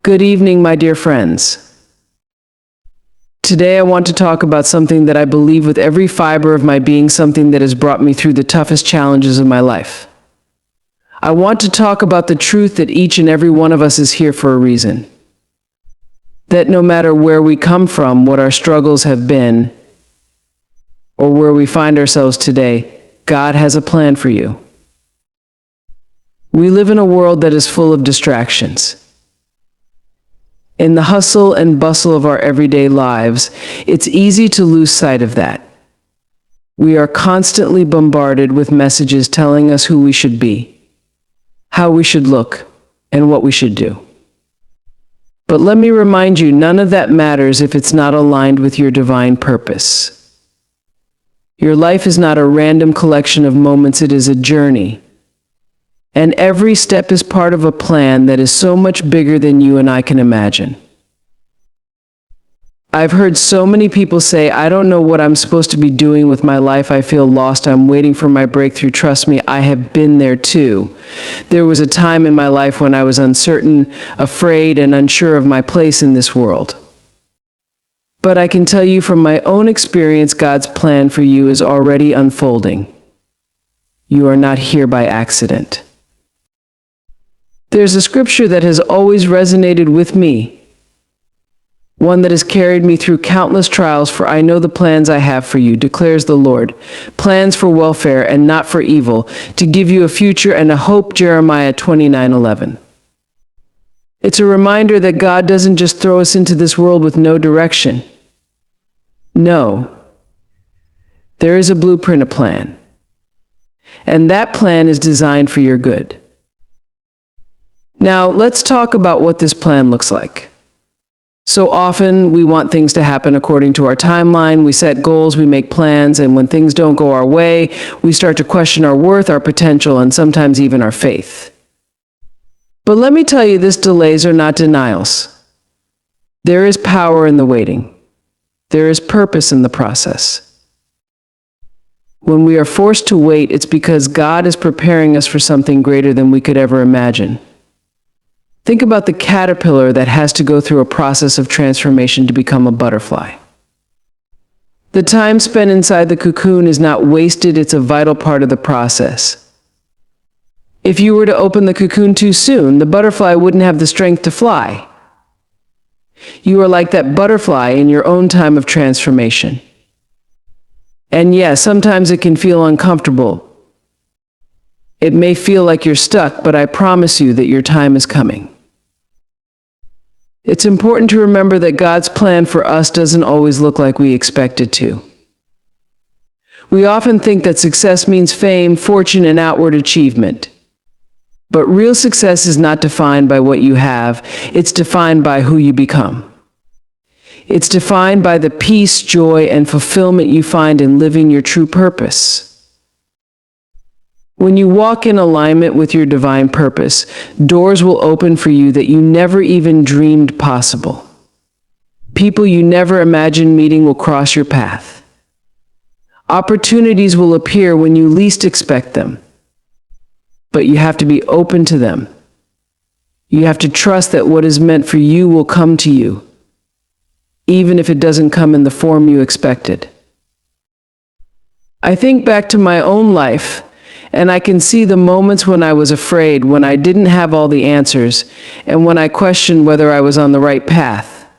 Good evening, my dear friends. Today I want to talk about something that I believe with every fiber of my being, something that has brought me through the toughest challenges of my life. I want to talk about the truth that each and every one of us is here for a reason. That no matter where we come from, what our struggles have been, or where we find ourselves today, God has a plan for you. We live in a world that is full of distractions. In the hustle and bustle of our everyday lives, it's easy to lose sight of that. We are constantly bombarded with messages telling us who we should be, how we should look, and what we should do. But let me remind you, none of that matters if it's not aligned with your divine purpose. Your life is not a random collection of moments, it is a journey. And every step is part of a plan that is so much bigger than you and I can imagine. I've heard so many people say, I don't know what I'm supposed to be doing with my life. I feel lost. I'm waiting for my breakthrough. Trust me, I have been there too. There was a time in my life when I was uncertain, afraid, and unsure of my place in this world. But I can tell you from my own experience, God's plan for you is already unfolding. You are not here by accident. There's a scripture that has always resonated with me, one that has carried me through countless trials. For I know the plans I have for you, declares the Lord, plans for welfare and not for evil, to give you a future and a hope. Jeremiah 29:11. It's a reminder that God doesn't just throw us into this world with no direction. No, there is a blueprint, a plan, and that plan is designed for your good. Now, let's talk about what this plan looks like. So often, we want things to happen according to our timeline. We set goals, we make plans, and when things don't go our way, we start to question our worth, our potential, and sometimes even our faith. But let me tell you, these delays are not denials. There is power in the waiting. There is purpose in the process. When we are forced to wait, it's because God is preparing us for something greater than we could ever imagine. Think about the caterpillar that has to go through a process of transformation to become a butterfly. The time spent inside the cocoon is not wasted, it's a vital part of the process. If you were to open the cocoon too soon, the butterfly wouldn't have the strength to fly. You are like that butterfly in your own time of transformation. And yes, sometimes it can feel uncomfortable. It may feel like you're stuck, but I promise you that your time is coming. It's important to remember that God's plan for us doesn't always look like we expect it to. We often think that success means fame, fortune, and outward achievement. But real success is not defined by what you have, it's defined by who you become. It's defined by the peace, joy, and fulfillment you find in living your true purpose. When you walk in alignment with your divine purpose, doors will open for you that you never even dreamed possible. People you never imagined meeting will cross your path. Opportunities will appear when you least expect them. But you have to be open to them. You have to trust that what is meant for you will come to you, even if it doesn't come in the form you expected. I think back to my own life, and I can see the moments when I was afraid, when I didn't have all the answers, and when I questioned whether I was on the right path.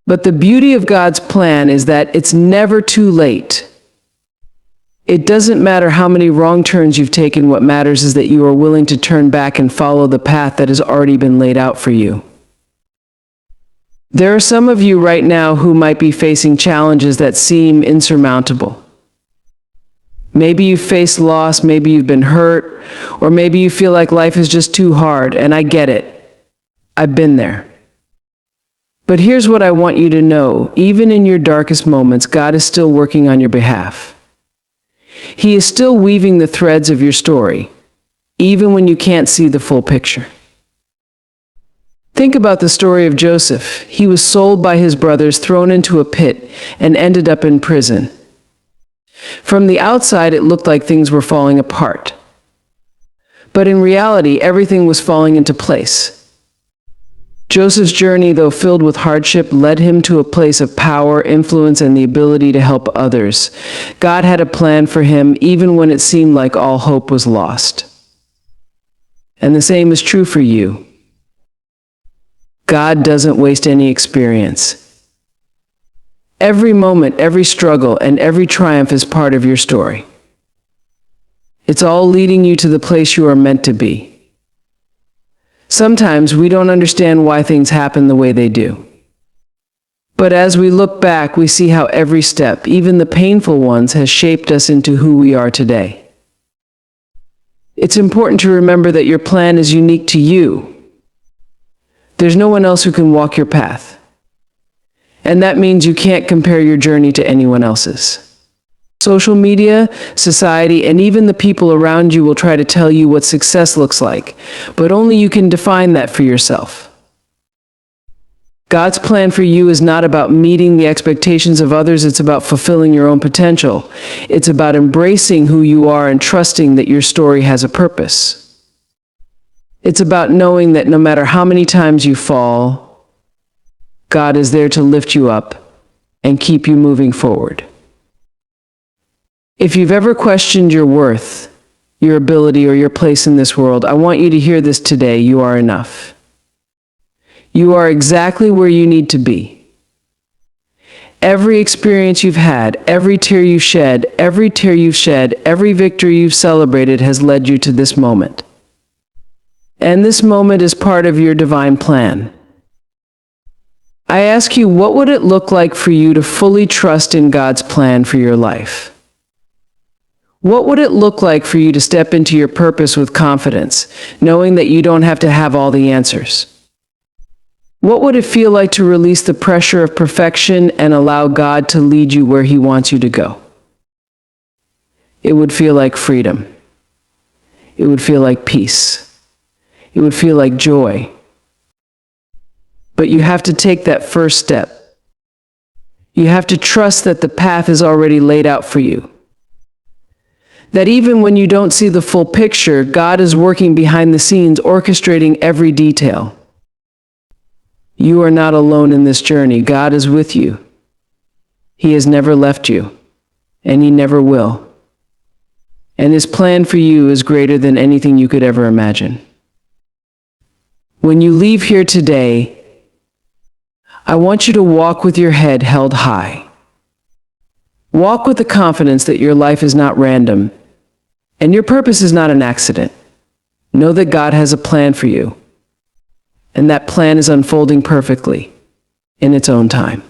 But the beauty of God's plan is that it's never too late. It doesn't matter how many wrong turns you've taken. What matters is that you are willing to turn back and follow the path that has already been laid out for you. There are some of you right now who might be facing challenges that seem insurmountable. Maybe you've faced loss, maybe you've been hurt, or maybe you feel like life is just too hard, and I get it. I've been there. But here's what I want you to know. Even in your darkest moments, God is still working on your behalf. He is still weaving the threads of your story, even when you can't see the full picture. Think about the story of Joseph. He was sold by his brothers, thrown into a pit, and ended up in prison. From the outside, it looked like things were falling apart. But in reality, everything was falling into place. Joseph's journey, though filled with hardship, led him to a place of power, influence, and the ability to help others. God had a plan for him even when it seemed like all hope was lost. And the same is true for you. God doesn't waste any experience. Every moment, every struggle, and every triumph is part of your story. It's all leading you to the place you are meant to be. Sometimes we don't understand why things happen the way they do. But as we look back, we see how every step, even the painful ones, has shaped us into who we are today. It's important to remember that your plan is unique to you. There's no one else who can walk your path. And that means you can't compare your journey to anyone else's. Social media, society, and even the people around you will try to tell you what success looks like, but only you can define that for yourself. God's plan for you is not about meeting the expectations of others, it's about fulfilling your own potential. It's about embracing who you are and trusting that your story has a purpose. It's about knowing that no matter how many times you fall, God is there to lift you up and keep you moving forward. If you've ever questioned your worth, your ability, or your place in this world, I want you to hear this today. You are enough. You are exactly where you need to be. Every experience you've had, every tear you've shed, every victory you've celebrated has led you to this moment. And this moment is part of your divine plan. I ask you, what would it look like for you to fully trust in God's plan for your life? What would it look like for you to step into your purpose with confidence, knowing that you don't have to have all the answers? What would it feel like to release the pressure of perfection and allow God to lead you where He wants you to go? It would feel like freedom. It would feel like peace. It would feel like joy. But you have to take that first step. You have to trust that the path is already laid out for you. That even when you don't see the full picture, God is working behind the scenes, orchestrating every detail. You are not alone in this journey. God is with you. He has never left you, and He never will. And His plan for you is greater than anything you could ever imagine. When you leave here today, I want you to walk with your head held high. Walk with the confidence that your life is not random, and your purpose is not an accident. Know that God has a plan for you, and that plan is unfolding perfectly in its own time.